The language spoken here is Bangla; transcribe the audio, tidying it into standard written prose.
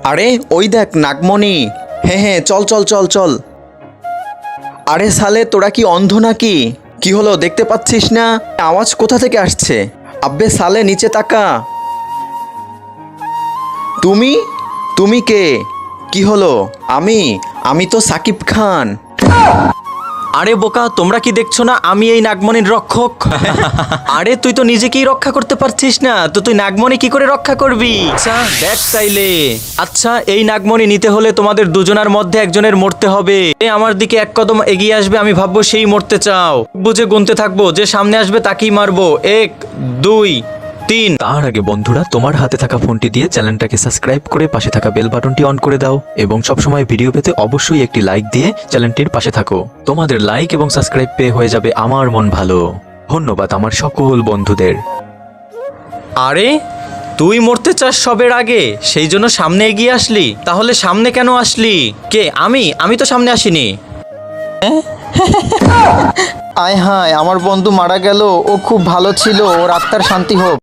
আরে ওই দেখ নাগমণি। হ্যাঁ হ্যাঁ, চল চল চল চল। আরে সালে, তোরা কি অন্ধ নাকি? কি হলো, দেখতে পাচ্ছিস না আওয়াজ কোথা থেকে আসছে? আব্বে সালে, নিচে তাকা। তুমি তুমি কে? কি হলো? আমি আমি তো সাকিব খান। আরে বোকা, তোমরা কি দেখছো না আমি এই নাগমণির রক্ষক? আরে তুই তো নিজেকেই রক্ষা করতে পারছিস না, তো তুই নাগমণি কি করে রক্ষা করবি? আচ্ছা দেখ তাইলে। আচ্ছা, এই নাগমণি নিতে হলে তোমাদের দুজনের মধ্যে একজনের মরতে হবে। এ আমার দিকে এক কদম এগিয়ে আসবে, আমি ভাববো সেই মরতে চাও। বুঝে গুনতে থাকবো, যে সামনে আসবে তাকেই মারবো। 1 2 3। তার আগে বন্ধুরা, তোমার হাতে থাকা ফোনটি দিয়ে চ্যানেলটাকে সাবস্ক্রাইব করে পাশে থাকা বেল বাটনটি অন করে দাও এবং সবসময় ভিডিও পেতে অবশ্যই একটি লাইক দিয়ে চ্যানেলটির পাশে থাকো। তোমাদের লাইক এবং সাবস্ক্রাইব পেয়ে হয়ে যাবে আমার মন ভালো। ধন্যবাদ আমার সকল বন্ধুদের। আরে তুই মরতে চাস সবের আগে, সেই জন্য সামনে এগিয়ে আসলি? তাহলে সামনে কেন আসলি? কে? আমি তো সামনে আসিনি। আয় হায়, আমার বন্ধু মারা গেল। ও খুব ভালো ছিল, ওর আত্মার শান্তি হোক।